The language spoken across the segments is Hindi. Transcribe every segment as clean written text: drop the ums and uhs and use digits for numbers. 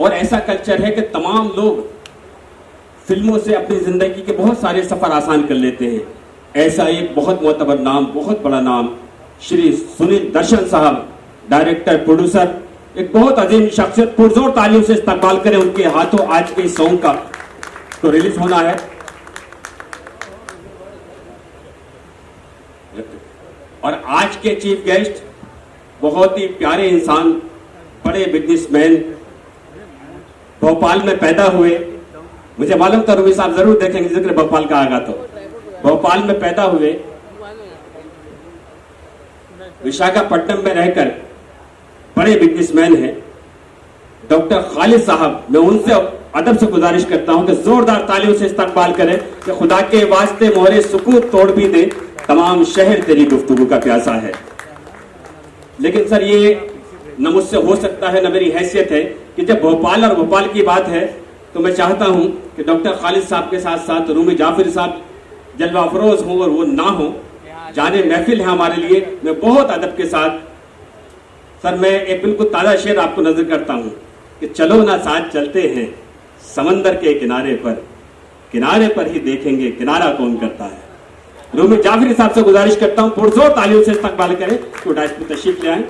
और ऐसा कल्चर है कि तमाम लोग फिल्मों से अपनी जिंदगी के बहुत सारे सफर आसान कर लेते हैं। ऐसा एक बहुत मोतबर नाम, बहुत बड़ा नाम, श्री सुनील दर्शन साहब, डायरेक्टर प्रोड्यूसर, एक बहुत अजीम शख्सियत, पुरजोर तालियों से इस्तकबाल करें उनके हाथों आज के इस सॉन्ग का तो रिलीज होना है। और आज के चीफ गेस्ट बहुत ही प्यारे इंसान, बड़े बिजनेसमैन, भोपाल में पैदा हुए। मुझे मालूम था रूबी साहब जरूर देखेंगे जिक्र भोपाल का आएगा तो। भोपाल में पैदा हुए, विशाखापट्टनम में रहकर बड़े बिजनेसमैन हैं डॉक्टर खालिद साहब। मैं उनसे अदब से गुजारिश करता हूं कि जोरदार तालियों से इस्तकबाल करें कि खुदा के वास्ते मोहरे सुकूत तोड़ भी दे, तमाम शहर तेरी गुफ्तगू का प्यासा है। लेकिन सर ये न मुझसे हो सकता है न मेरी हैसियत है कि जब भोपाल और भोपाल की बात है तो मैं चाहता हूं कि डॉक्टर खालिद साहब के साथ साथ रूमी जाफिर साहब जलवा अफरोज हो और वो ना हो, जाने महफिल है हमारे लिए। मैं बहुत अदब के साथ सर मैं एक बिल्कुल ताजा शेर आपको नजर करता हूं कि चलो ना साथ चलते हैं समंदर के किनारे पर ही देखेंगे किनारा कौन करता है। रूमी जाफिर साहब से गुजारिश करता हूं पुरजोर तालियों से इस्तकबाल करें तो डाइस पर तशरीफ ले आए।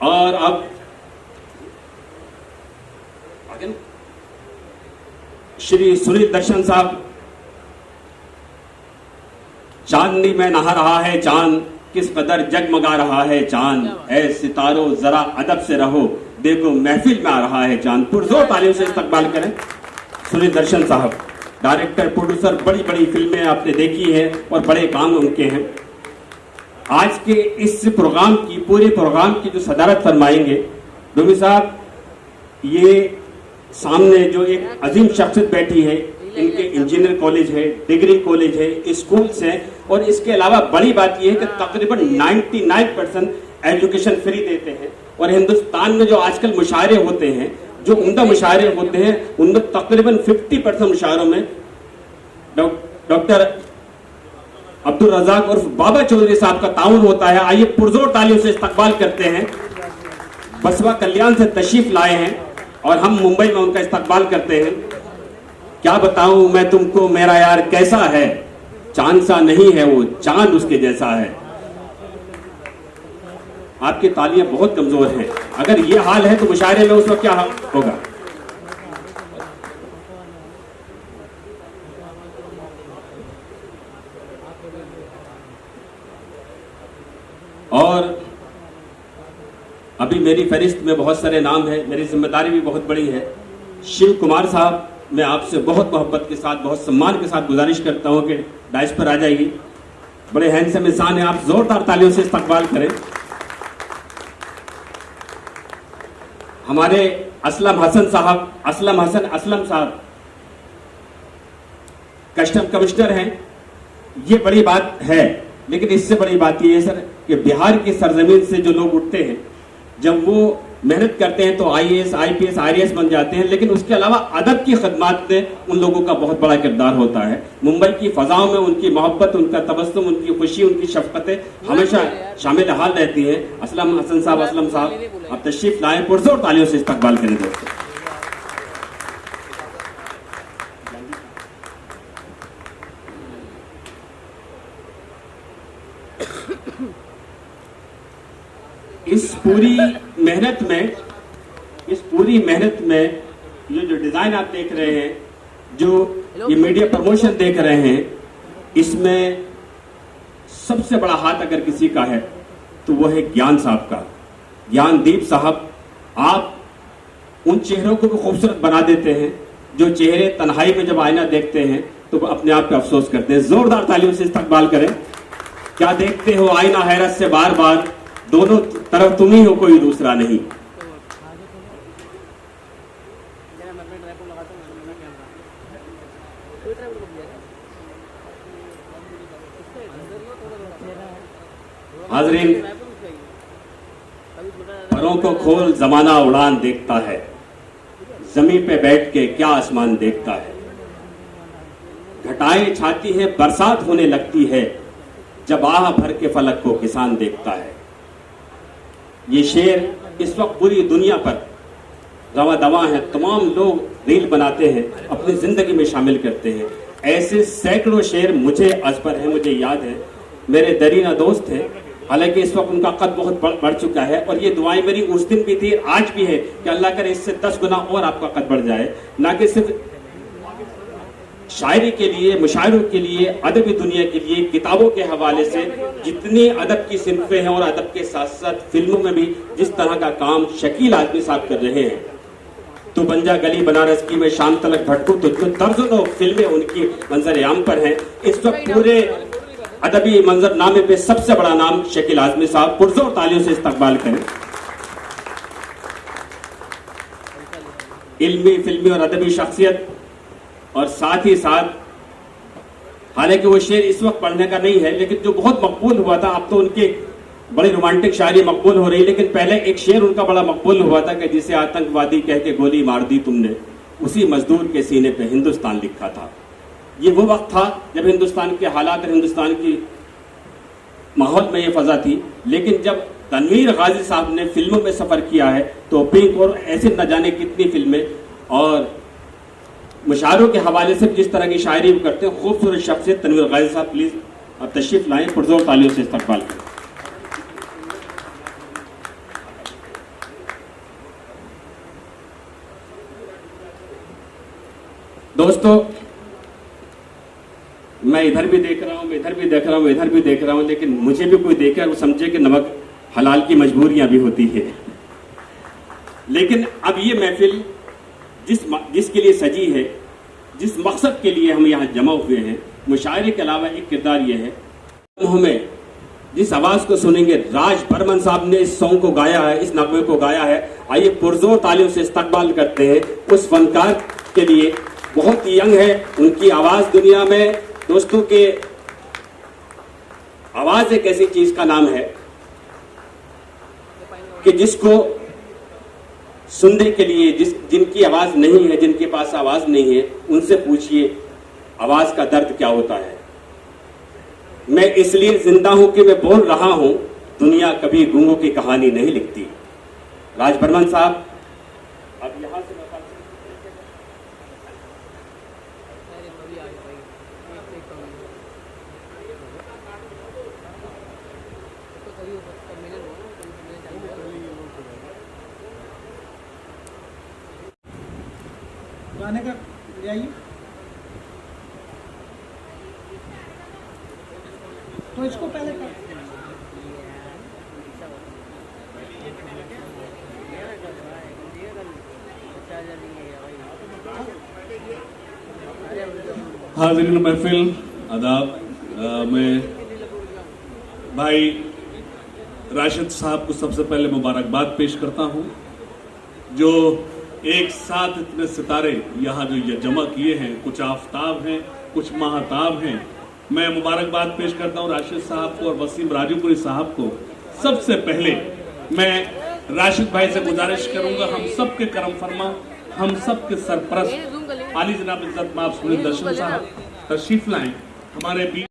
और अब श्री सुनील दर्शन साहब, चांदनी में नहा रहा है चांद, किस कदर जगमगा रहा है चांद, ऐ सितारों जरा अदब से रहो, देखो महफिल में आ रहा है चांद। पुरजोर तालियों से इस्तकबाल करें सुनील दर्शन साहब, डायरेक्टर प्रोड्यूसर, बड़ी बड़ी फिल्में आपने देखी हैं और बड़े काम उनके हैं। आज के इस प्रोग्राम की, पूरे प्रोग्राम की जो सदारत फरमाएंगे रूमी साहब, ये सामने जो एक अजीम शख्सियत बैठी है, इनके इंजीनियर कॉलेज है, डिग्री कॉलेज है, स्कूल्स हैं, और इसके अलावा बड़ी बात यह है कि तकरीबन 99% एजुकेशन फ्री देते हैं। और हिंदुस्तान में जो आजकल मुशायरे होते हैं, जो उम्दा मुशायरे होते हैं, उनमें तकरीबन 50% मुशायरों में डॉक्टर अब्दुल रज़ाक और बाबा चौधरी साहब का ताउन होता है। आइए पुरजोर तालियों से इस्तकबाल करते हैं। बसवा कल्याण से तशरीफ लाए हैं और हम मुंबई में उनका इस्तकबाल करते हैं। क्या बताऊं मैं तुमको मेरा यार कैसा है, चांद सा नहीं है वो, चांद उसके जैसा है। आपकी तालियां बहुत कमजोर हैं। अगर ये हाल है तो मुशायरे में उस वक्त क्या होगा। और अभी मेरी फहरिस्त में बहुत सारे नाम हैं, मेरी जिम्मेदारी भी बहुत बड़ी है। शिव कुमार साहब, मैं आपसे बहुत मोहब्बत के साथ, बहुत सम्मान के साथ गुजारिश करता हूं कि डाइस पर आ जाइए। बड़े हैंडसम इंसान हैं आप, जोरदार तालियों से इस्तकबाल करें। हमारे असलम हसन साहब कस्टम कमिश्नर हैं। ये बड़ी बात है, लेकिन इससे बड़ी बात ये है सर कि बिहार की सरजमीन से जो लोग उठते हैं, जब वो मेहनत करते हैं तो IAS, IPS, RAS बन जाते हैं, लेकिन उसके अलावा अदब की खदमात में उन लोगों का बहुत बड़ा किरदार होता है। मुंबई की फजाओं में उनकी मोहब्बत, उनका तबस्सुम, उनकी खुशी, उनकी शफकतें हमेशा शामिल हाल रहती हैं। असलम हसन साहब आप तशरीफ लाएं, पुरजोर तालियों से इस्तकबाल करें दोस्तों। इस पूरी मेहनत में ये जो डिजाइन आप देख रहे हैं, जो ये मीडिया प्रमोशन देख रहे हैं, इसमें सबसे बड़ा हाथ अगर किसी का है तो वो है ज्ञान साहब का। ज्ञानदीप साहब, आप उन चेहरों को भी खूबसूरत बना देते हैं जो चेहरे तन्हाई में जब आईना देखते हैं तो अपने आप पे अफसोस करते हैं। जोरदार तालियों से इस्तकबाल करें। क्या देखते हो आईना हैरत से बार बार, दोनों तरफ तुम ही हो, कोई दूसरा नहीं। हाजरीन, परों को खोल जमाना उड़ान देखता है, जमीन पे बैठ के क्या आसमान देखता है। घटाएं छाती है, बरसात होने लगती है, जब आह भर के फलक को किसान देखता है। ये शेर इस वक्त पूरी दुनिया पर रवा दवा है, तमाम लोग रील बनाते हैं, अपनी जिंदगी में शामिल करते हैं। ऐसे सैकड़ों शेर मुझे अजबर है, मुझे याद है, मेरे दरीना दोस्त हैं, हालांकि इस वक्त उनका कद बहुत बढ़ चुका है, और ये दुआएं मेरी उस दिन भी थी, आज भी है कि अल्लाह करे इससे 10 गुना और आपका कद बढ़ जाए। ना कि सिर्फ शायरी के लिए, मुशायरों के लिए, अदबी दुनिया के लिए, किताबों के हवाले से जितनी अदब की सिनफें हैं, और अदब के साथ साथ फिल्मों में भी जिस तरह का काम शकील आजमी साहब कर रहे हैं, तो बंजा गली बनारस की, मैं शाम तलक भटकूं, तो जो दर्जनों फिल्में उनकी मंजर आम पर हैं। इस वक्त पूरे अदबी मंजरनामे पे सबसे बड़ा नाम शकील आजमी साहब, पुरजोर तालियों से इस्तकबाल करें। इल्मी, फिल्मी और अदबी शख्सियत, और साथ ही साथ हालांकि वो शेर इस वक्त पढ़ने का नहीं है, लेकिन जो बहुत मकबूल हुआ था, अब तो उनके बड़ी रोमांटिक शायरी मकबूल हो रही, लेकिन पहले एक शेर उनका बड़ा मकबूल हुआ था कि जिसे आतंकवादी कह के गोली मार दी तुमने, उसी मजदूर के सीने पे हिंदुस्तान लिखा था। ये वो वक्त था जब हिंदुस्तान के हालात और हिंदुस्तान की माहौल में ये फजा थी, लेकिन जब तनवीर गाजी साहब ने फिल्मों में सफर किया है, तो पिंक और ऐसे न जाने कितनी फिल्में और मुशायरों के हवाले से जिस तरह की शायरी करते हैं, खूबसूरत शख्सियत तनवीर गाजी साहब, प्लीज आप तशरीफ लाएं, पुरजोर तालियों से इस्तकबाल करें। दोस्तों, मैं इधर भी देख रहा हूं, मैं इधर भी देख रहा हूं, इधर भी देख रहा हूं, लेकिन मुझे भी कोई देखे और वो समझे कि नमक हलाल की मजबूरियां भी होती है। लेकिन अब ये महफिल जिसके लिए सजी है, जिस मकसद के लिए हम यहाँ जमा हुए हैं, मुशायरे के अलावा एक किरदार ये है, हमें जिस आवाज को सुनेंगे, राज बर्मन साहब ने इस सॉन्ग को गाया है, इस नगमे को गाया है। आइए पुरजोर तालियों से इस्तकबाल करते हैं उस फनकार के लिए, बहुत यंग है, उनकी आवाज दुनिया में, दोस्तों के आवाज एक ऐसी चीज का नाम है कि जिसको सुनने के लिए, जिनकी आवाज नहीं है, जिनके पास आवाज नहीं है, उनसे पूछिए आवाज का दर्द क्या होता है। मैं इसलिए जिंदा हूं कि मैं बोल रहा हूं, दुनिया कभी गूंगों की कहानी नहीं लिखती। राज बर्मन साहब, अब यहां से गाने का ले आइए, तो इसको पहले कर। हाज़रीन महफिल, आदाब। मैं भाई राशिद साहब को सबसे पहले मुबारकबाद पेश करता हूं, जो एक साथ इतने सितारे यहाँ जो जमा किए हैं, कुछ आफताब हैं, कुछ महाताब हैं। मैं मुबारकबाद पेश करता हूँ राशिद साहब को और वसीम राजूपुरी साहब को। सबसे पहले मैं राशिद भाई से गुजारिश करूंगा, हम सब के करम फरमा, हम सब के सरपरस्त आली जनाब इज्जत माफ सुनील दर्शन साहब तशरीफ लाएं हमारे बीच।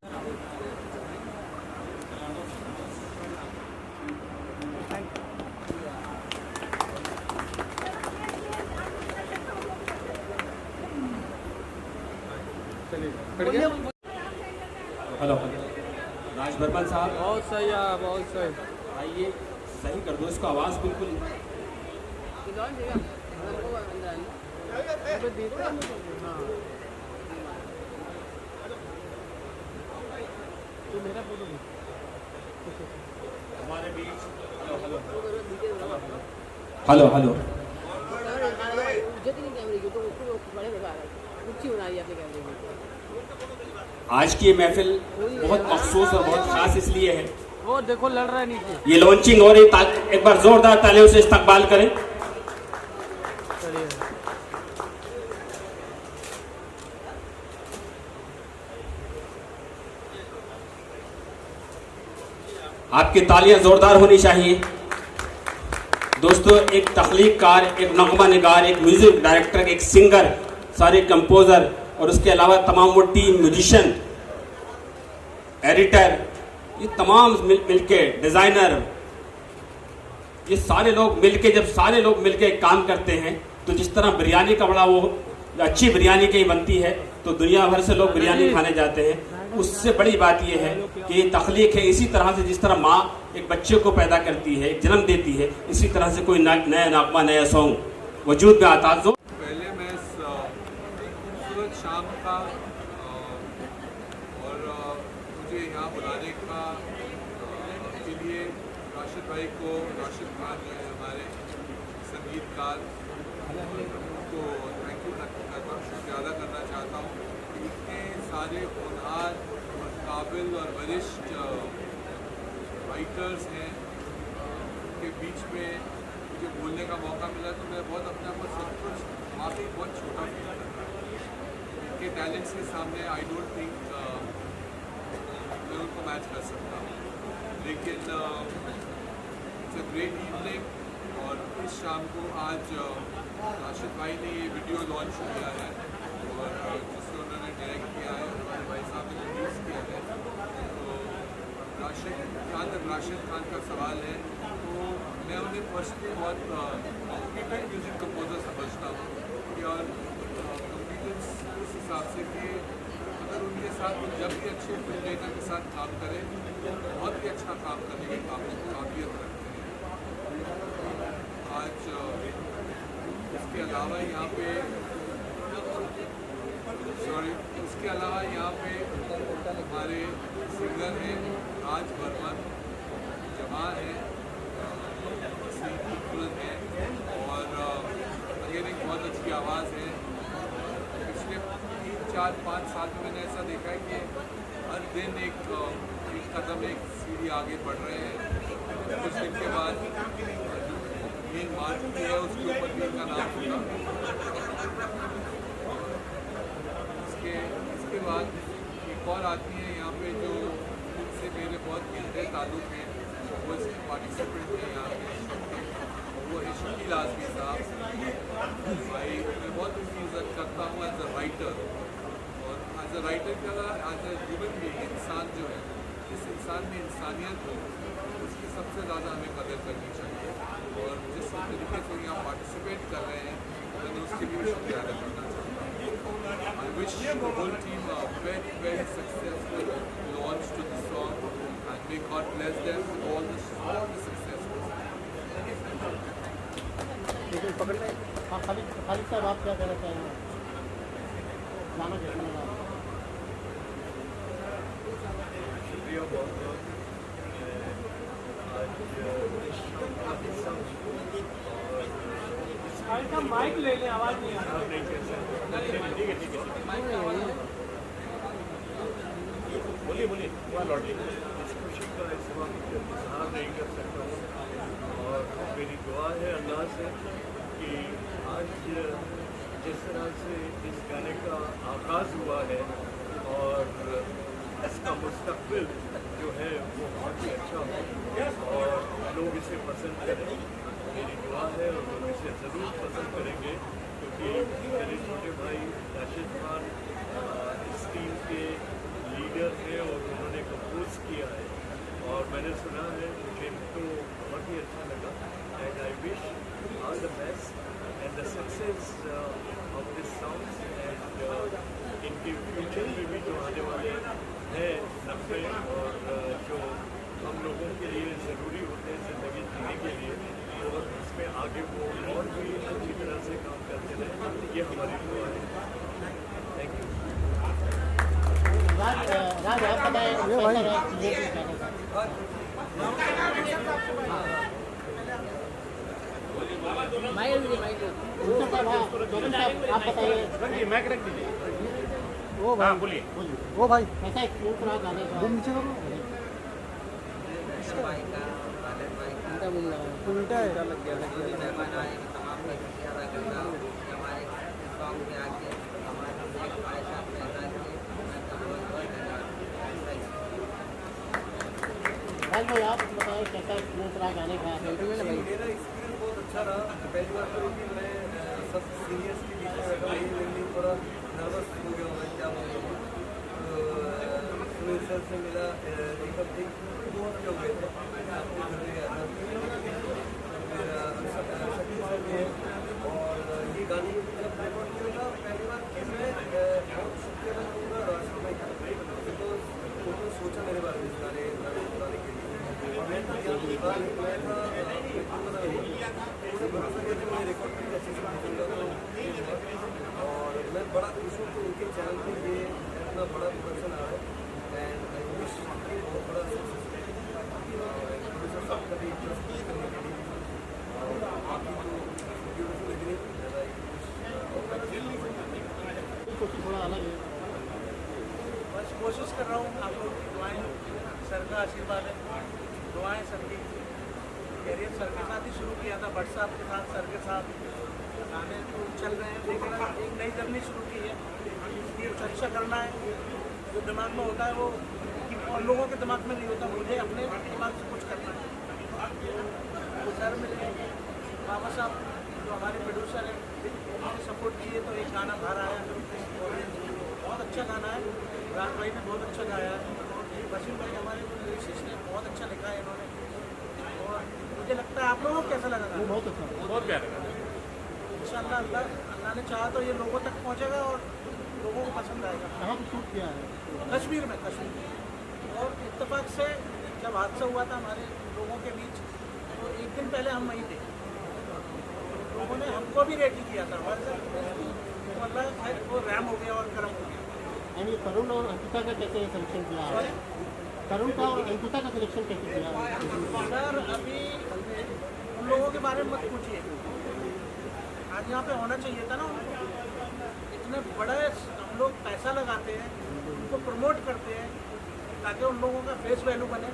हेलो राज बर्मन साहब, बहुत सही है, बहुत सही। आइए सही कर दो इसको, आवाज बिल्कुल हमारे बीच। हेलो हेलो, आज की ये महफिल बहुत मखसूस और बहुत खास इसलिए है, वो देखो लड़ रहा है नीचे। ये लॉन्चिंग हो रही, एक बार जोरदार तालियों से इस्तकबाल करें। आपकी तालियां जोरदार होनी चाहिए। दोस्तों, एक तख्लीककार, एक नगमा निगार, एक म्यूजिक डायरेक्टर, एक सिंगर, सारे कंपोजर और उसके अलावा तमाम वो टीम, म्यूजिशियन, एडिटर, ये तमाम मिलके, डिजाइनर, ये सारे लोग मिलके, जब सारे लोग मिलके काम करते हैं तो जिस तरह बिरयानी का बड़ा वो अच्छी बिरयानी कहीं बनती है तो दुनिया भर से लोग बिरयानी खाने जाते हैं। उससे बड़ी बात यह है कि ये तख्लीक है। इसी तरह से जिस तरह माँ एक बच्चे को पैदा करती है, जन्म देती है, इसी तरह से कोई नया नागमा, नया सॉन्ग वजूद में आता है। पहले मैं इस खूबसूरत शाम का और मुझे यहाँ बुलाने का के लिए राशिद भाई को, राशिद खान जो है हमारे संगीतकार को थैंक यू ज़्यादा करना चाहता हूँ। इतने सारे होनहार और काबिल और वरिष्ठ राइटर्स हैं के बीच में मुझे बोलने का मौका मिला तो मैं बहुत अपने आप को सब कुछ वाकई बहुत छोटा फील कर रहा हूँ। इनके टैलेंट्स के सामने आई डोंट थिंक मैं उनको मैच कर सकता हूँ, लेकिन इट्स अ ग्रेट इवनिंग। और इस शाम को आज राशिद भाई ने ये वीडियो लॉन्च किया है और जिसको उन्होंने डायरेक्ट किया है, हमारे भाई साहब ने रिलीज़ किया है। तो राशिद खान का सवाल है तो मैं उन्हें पर्सनली बहुत कॉम्पिटेंट म्यूज़िक कंपोजर समझता हूँ और कॉम्पिटेंस इस हिसाब से कि अगर उनके साथ जब भी अच्छे फिल्म मेकर के साथ काम करें तो बहुत ही अच्छा काम करने की काबिलियत रखते हैं। आज इसके अलावा यहाँ पे हमारे सिंगर हैं राज बर्मन, जमा है, है और अगेन एक बहुत अच्छी आवाज़ है। पिछले 3-4-5 साल में मैंने ऐसा देखा है कि हर दिन एक कदम, एक सीढ़ी आगे बढ़ रहे हैं। कुछ दिन के बाद मेन मार्केट है उसके ऊपर भी इनका नाम होगा। इसके बाद एक और आदमी है यहाँ पे जो जिनसे मेरे बहुत गहरे ताल्लुक़ हैं, वो इसके पार्टिसिपेंट हैं यहाँ पे, वो है शकील आज़मी साहब। भाई मैं बहुत उनकी इज़्ज़त करता हूँ एज अ राइटर, और एज अ राइटर का एज अ ह्यूमन बीइंग, इंसान जो है, जिस इंसान में इंसानियत हो उसकी सबसे ज़्यादा हमें कदर करनी चाहिए। और जिस तरीके से यहाँ पार्टिसिपेट कर रहे हैं मैंने उसके लिए शुक्रिया अदा करना चाहता हूँ। I wish the whole team a very, very successful launch to the song, and may God bless them with all the successful. हाँ, खालिद साहब आप क्या कहना चाहेंगे? गाना कैसा लगा? शुक्रिया बहुत बहुत। आज का माइक ले लें, आवाज़ नहीं आ रहा। नहीं कर सकते। बोलिए इस खुशी का इस वक्त इजहार नहीं कर सकता हूँ, और मेरी दुआ है अल्लाह से कि आज जिस तरह से इस गाने का आगाज़ हुआ है और इसका मुस्तक़बिल जो है वो बहुत ही अच्छा हो और लोग इसे पसंद करें। मेरी दुआ है और लोग इसे ज़रूर पसंद करेंगे, क्योंकि मेरे छोटे भाई राशिद खान इस टीम के लीडर हैं और उन्होंने कंपोज किया है और मैंने सुना है, मुझे तो बहुत ही अच्छा लगा। And I wish all the best and the success of this song, and इनके फ्यूचर में भी जो आने वाले हैं नब्बे और जो हम लोगों के लिए ज़रूरी होते हैं ज़िंदगी जीने के लिए, और इसमें आगे वो और भी अच्छी तरह से काम करते रहें, ये हमारी दुआ है। Thank you. राज आप बताएं कैसा रहा चीज़ें क्या आप बताइए। मैक रख दीजिए। वो भाई बोलिए। वो भाई कैसा एक्सपीरियंस रहा गाने का? नीचे करो। उल्टा है। मेहमान आए तमाम का शुक्रिया अदा करता हूँ कि हमारे सॉन्ग में आके हमारे ख्वाहिशात पैदा किए। भाई आप बताएं कैसा एक्सपीरियंस रहा गाने का? मेरा एक्सपीरियंस बहुत अच्छा रहा। पहली बार तो कि मैं सब सीनियर्स के बीच में बैठा हूँ, मेरे लिए थोड़ा नर्वस हो गया मैं क्या बोलूँ। सुनील सर से मिला, एक हफ्ते बहुत अच्छे हो गए थे। आपके घर में गया था फिर शकील सर भी है। और ये गाने जब रिकॉर्ड किया था पहली बार कि मैं बहुत शुक्रिया अदा करूँगा राशिद भाई का, बिकॉज उन्होंने सोचा मेरे बारे में इस गाने बनाने के लिए। और मैं था यहाँ की बात मैं था मुझे भरोसा किया कि मैं रिकॉर्ड करके अच्छे से भेजूँगा। तो और मैं बड़ा खुश हूँ कि उनके चैनल पर ये इतना बड़ा प्रोडक्शन आ रहा है एंड आई विश ये बहुत बड़ा सक्सेस प्रोड्यूसर साहब का भी इंटरेस्ट करने के लिए और बाकी तो ब्यूटीफुल एग्रीमेंट कुछ थोड़ा अलग है। बस कोशिश कर रहा हूँ, आप लोग दुआएं, सर का आशीर्वाद है, दुआएं सर की। कैरियर सर के साथ ही शुरू किया था, भट्ट साहब के साथ, सर के साथ गाने तो चल रहे हैं, लेकिन एक नई जर्नी शुरू की है। ये कुछ अच्छा करना है, जो दिमाग में होता है वो और लोगों के दिमाग में नहीं होता, मुझे अपने दिमाग से कुछ करना है। तो सर मिले, बाबा साहब जो हमारे प्रोड्यूसर हैं, उन्होंने सपोर्ट किए तो एक गाना बाहर आया, बहुत अच्छा गाना है। राज भाई ने बहुत अच्छा गाया है, वसीम भाई हमारे लिरिसिस्ट ने बहुत अच्छा लिखा है इन्होंने। और मुझे लगता है आप लोगों को कैसा लगा? बहुत अच्छा, बहुत प्यारा लगा। इंशाल्लाह अल्लाह ने चाहा तो ये लोगों तक पहुंचेगा और लोगों को पसंद आएगा। कहाँ पर शूट किया है? कश्मीर में, कश्मीर। और इत्तेफाक से जब हादसा हुआ था हमारे लोगों के बीच, तो एक दिन पहले हम वहीं थे, लोगों ने हमको भी रेडी किया था हमारे साथ, तो अल्लाह खैर वो रहम हो गया और करम हो गया। यानी तरुण और अंकिता का कैसे सिलेक्शन किया है? तरुण का और अंकिता का सिलेक्शन कैसे किया है? सर अभी उन लोगों के बारे में मत पूछिए, आज यहाँ पे होना चाहिए था ना उनको। इतने बड़े हम लोग पैसा लगाते हैं, उनको प्रमोट करते हैं ताकि उन लोगों का फेस वैल्यू बने,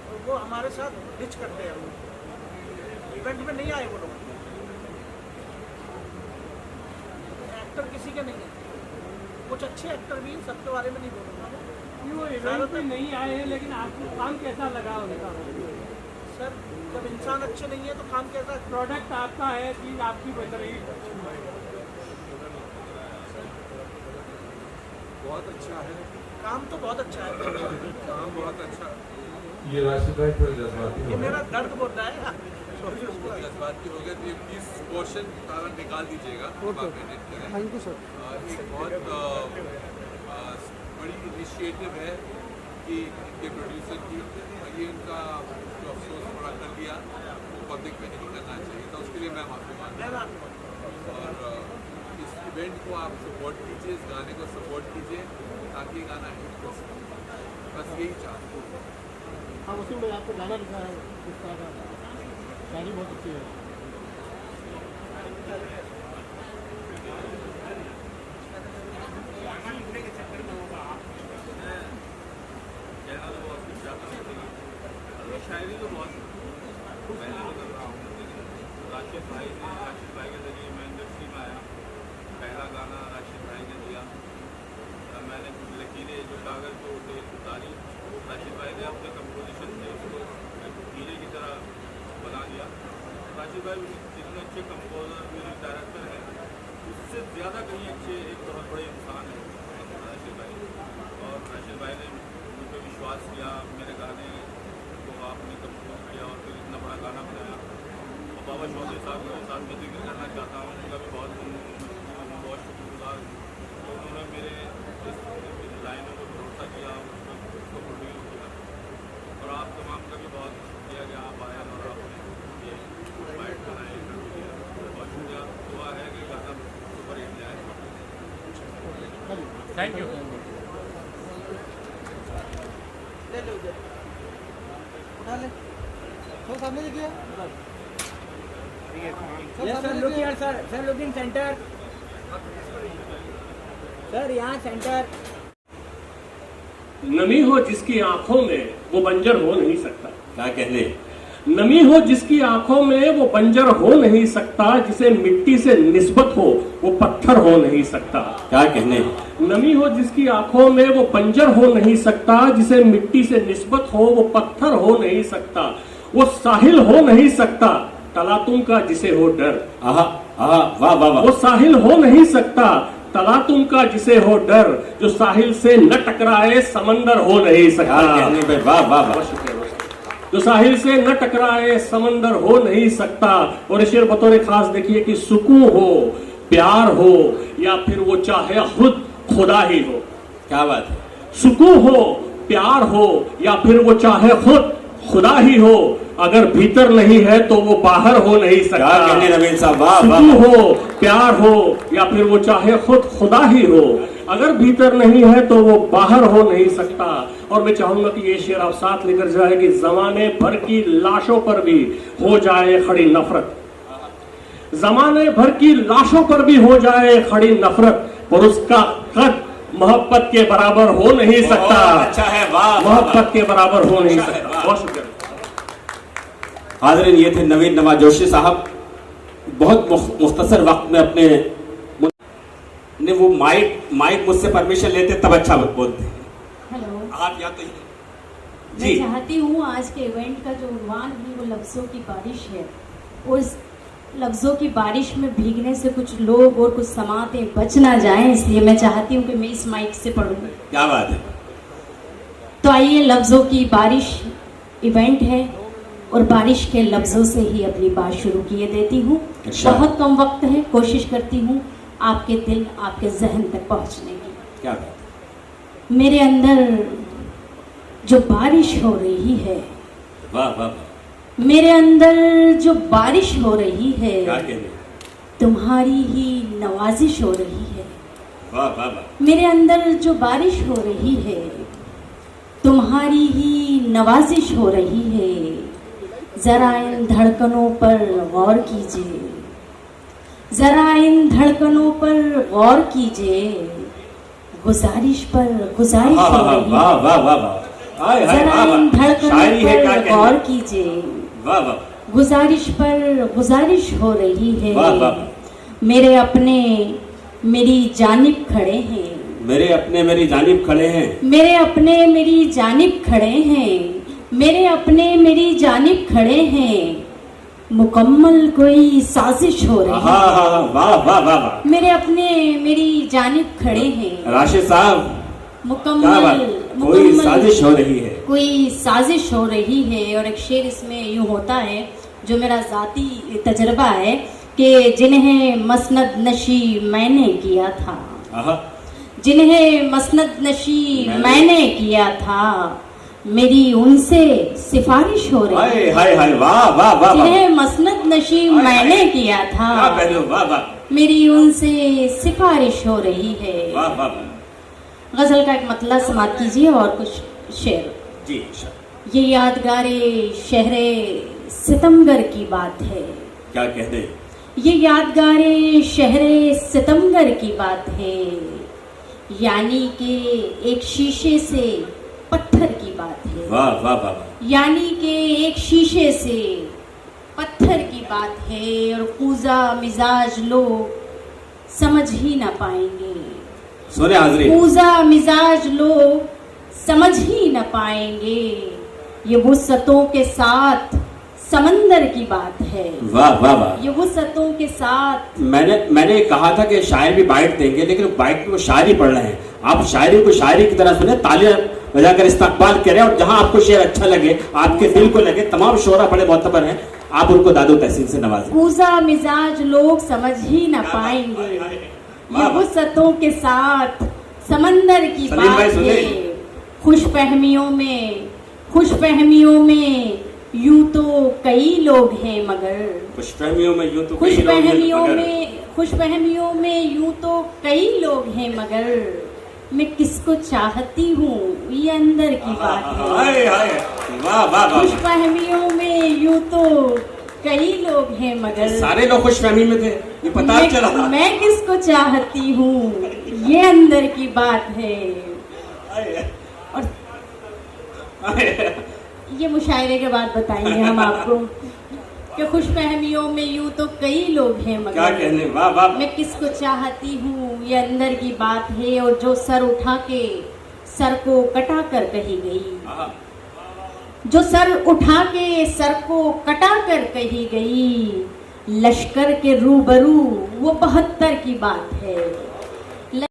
और वो हमारे साथ डिच करते हैं। इवेंट में नहीं आए वो लोग, एक्टर किसी के नहीं है, कुछ अच्छे एक्टर भी सबके बारे में नहीं बोलूँगा। वो इवेंट में नहीं आए हैं, लेकिन आपको काम कैसा लगा उनका? सर जब इंसान अच्छे नहीं है तो काम कैसा? प्रोडक्ट आपका है, चीज़ आपकी बन रही है। बहुत अच्छा है, काम तो बहुत अच्छा है, काम बहुत अच्छा। ये राशिद भाई थोड़े जज्बाती ये मेरा दर्द बोल रहा है। सॉरी उसको। जज्बाती हो गया तो ये प्लीज पोर्शन सारा निकाल दीजिएगा, आप एडिट करें। Thank you sir. एक बहुत बड़ी इनिशिएटिव है कि इनके प्रोड्यूसर की, ये इनका जो अफसोस थोड़ा कर दिया वो पब्लिक में नहीं करना चाहिए था, उसके लिए मैं माफी मांगता हूँ। और इस इवेंट को आप सपोर्ट कीजिए, इस गाने को सपोर्ट कीजिए ताकि ये गाना हिट हो सके, बस यही चाहता हूँ। हाँ वसीम भाई, आपको गाना लिखा है किस तरह का? शायरी बहुत अच्छी है। शायरी तो बहुत पहले तो कर रहा हूँ, लेकिन राशिद भाई के जरिए मैं इंडस्ट्री में आया। पहला गाना राशिद भाई ने दिया, मैंने कुछ लकीरें जो कागज़ को उतारी, राशिद भाई ने अपने कंपोजिशन से उसको हीरे की तरह बना दिया। राशिद भाई इतने अच्छे कंपोजर, म्यूजिक डायरेक्टर हैं, उससे ज़्यादा कहीं अच्छे एक बहुत बड़े इंसान हैं राशिद भाई। और राशिद भाई ने मुझ पर विश्वास किया, मेरे गाने को आपने कंपोज किया और फिर इतना बड़ा गाना बनाया। और बाबा चौधरी साहब के साथ मैं जिक्र करना चाहता हूँ, उनका भी बहुत शुक्रगुजार। तो उन्होंने मेरे इस लाइनों को भरोसा किया, उसको प्रोड्यूस किया। और आप तमाम का भी बहुत शुक्रिया कि आप आए और आपने ये फाइट बनाए, बहुत शुक्रिया। दुआ है कि गाना सुपर हिट जाए। Thank you. ले लो उठा ले, सर सामने देखिए। Sir look here sir, sir look in centre, sir यहाँ सेंटर। नमी हो जिसकी आंखों में वो बंजर हो नहीं सकता। क्या कहने? नमी हो जिसकी आंखों में वो बंजर हो नहीं सकता, जिसे मिट्टी से निस्बत हो वो पत्थर हो नहीं सकता। क्या कहने? नमी हो जिसकी आंखों में वो बंजर हो नहीं सकता, जिसे मिट्टी से निस्बत हो वो पत्थर हो नहीं सकता। वो साहिल हो नहीं सकता तलातुम का जिसे हो डर। आहा आहा, वाह वाह वाह। वो साहिल हो नहीं सकता तलातुम का जिसे हो डर, जो साहिल से न टकराए समंदर हो नहीं सकता। क्या कहने भाई, वाह वाह वाह। बहुत शुक्रिया। जो साहिल से न टकराए समंदर हो नहीं सकता। और इस शेर बतौर खास देखिए कि सुकून हो, प्यार हो, या फिर वो चाहे खुद खुदा ही हो। क्या बात है। सुकून हो, प्यार हो, या फिर वो चाहे खुद खुदा ही हो, अगर भीतर नहीं है तो वो बाहर हो नहीं सकता। क्या कहने नवीन साहब, वाह वाह। सुकून हो, प्यार हो, या फिर वो चाहे खुद खुदा ही हो, अगर भीतर नहीं है तो वो बाहर हो नहीं सकता। और मैं चाहूंगा कि ये शेर आप साथ लेकर जाए कि जमाने भर की लाशों पर भी हो जाए खड़ी नफरत, जमाने भर की लाशों पर भी हो जाए खड़ी नफरत, पर उसका कद मोहब्बत के बराबर हो नहीं सकता। अच्छा है, वाह। मोहब्बत के बराबर हो नहीं सकता। बहुत शुक्रिया। हाज़रीन, ये थे नवीन नवाज जोशी साहब। बहुत मुख्तसर वक्त में अपने ने वो माइक मुझसे परमिशन लेते तब अच्छा बोलते हैं। हेलो, आप या तो मैं चाहती हूँ आज के इवेंट का जो उन्वान है वो लफ्ज़ों की बारिश है। उस लफ्ज़ों की बारिश में भीगने से कुछ लोग और कुछ समातें बच ना जाएं, इसलिए मैं चाहती हूँ कि मैं इस माइक से पढ़ूँ। क्या बात है। तो आइए, लफ्ज़ों की बारिश इवेंट है और बारिश के लफ्ज़ों से ही अपनी बात शुरू किए देती हूँ। बहुत कम वक्त है, कोशिश करती हूँ आपके दिल, आपके जहन तक पहुँचने की। क्या बात। मेरे अंदर जो बारिश हो रही है, वाह वाह। मेरे अंदर जो बारिश हो रही है, क्या कहने। तुम्हारी ही नवाजिश हो रही है। वाह वाह वाह। मेरे अंदर जो बारिश हो रही है, तुम्हारी ही नवाजिश हो रही है। जरा इन धड़कनों पर गौर कीजिए, जरा इन धड़कनों पर गौर कीजिए। गुजारिश पर गुजारिश हो रही है। वाह वाह वाह वाह। जरा इन धड़कनों पर गौर कीजिए। वाह वाह। गुजारिश पर गुजारिश हो रही है। वाह वाह। मेरे अपने मेरी जानिब खड़े हैं, मेरे अपने मेरी जानिब खड़े हैं, मेरे अपने मेरी जानिब खड़े हैं, मेरे अपने मेरी जानिब खड़े हैं। मुकम्मल कोई साजिश हो रही है। वाह वाह वाह। मेरे अपने मेरी जानिब खड़े हैं। राशिद साहब, मुकम्मल कोई साजिश हो रही है, कोई साजिश हो रही है। और एक शेर इसमें यूं होता है, जो मेरा जाती तजर्बा है, कि जिन्हें मसनद नशी मैंने किया था, जिन्हें मसनद नशी मैंने किया था, मेरी उनसे सिफारिश हो रही है। हाय हाय, वाह वाह वाह। जिन्हें मसनद नशी मैंने किया था, वाह वाह। मेरी उनसे सिफारिश हो रही है। वाह वाह। गजल का एक मतला समाप्त कीजिए और कुछ शेर। जी। ये यादगारे शहरे सितमगर की बात है। क्या कहते। ये यादगारे शहरे सितमगर की बात है, यानी कि एक शीशे से पत्थर की बात है। वाह वाह वाह। यानी कि एक शीशे से पत्थर की बात है। और कूजा मिजाज लोग समझ ही ना पाएंगे। सुने हाज़रीन, कूजा मिजाज लोग समझ ही न पाएंगे। ये वुसअतों के साथ समंदर की बात है। वाह वाह वाह। ये वुसअतों के साथ। मैंने कहा था कि शायर भी बाइट देंगे, लेकिन बाइट में वो शायरी पढ़ रहे हैं। आप शायरी को शायरी की तरह सुने, तालियां बजाकर इस्तकबाल करें, और जहां आपको शेर अच्छा लगे, आपके दिल को लगे, तमाम शोरा बड़े मोतबर हैं, आप उनको दादो तहसीन से नवाजें। कूजा मिजाज लोग समझ ही न पाएंगे। ये वुसअतों के साथ समंदर की बात है। खुशफहमियों में यूं तो कई लोग हैं, मगर खुशफहमियों में यूं तो खुशफहमियों में यूं तो कई लोग हैं, मगर मैं किसको चाहती हूँ ये अंदर की बात है। वाह वाह। खुशफहमियों में यूं तो कई लोग हैं, मगर सारे लोग खुशफहमी में थे, ये पता चला। मैं किसको चाहती हूँ ये अंदर की बात है। और ये मुशायरे के बाद बताएंगे हम आपको कि खुशफहमियों में यूं तो कई लोग हैं, मगर क्या कहने। वाह वाह। मैं किसको चाहती हूँ ये अंदर की बात है। और जो सर उठा के सर को कटा कर कही गई, जो सर उठा के सर को कटा कर कही गई, लश्कर के रूबरू वो 72 की बात है।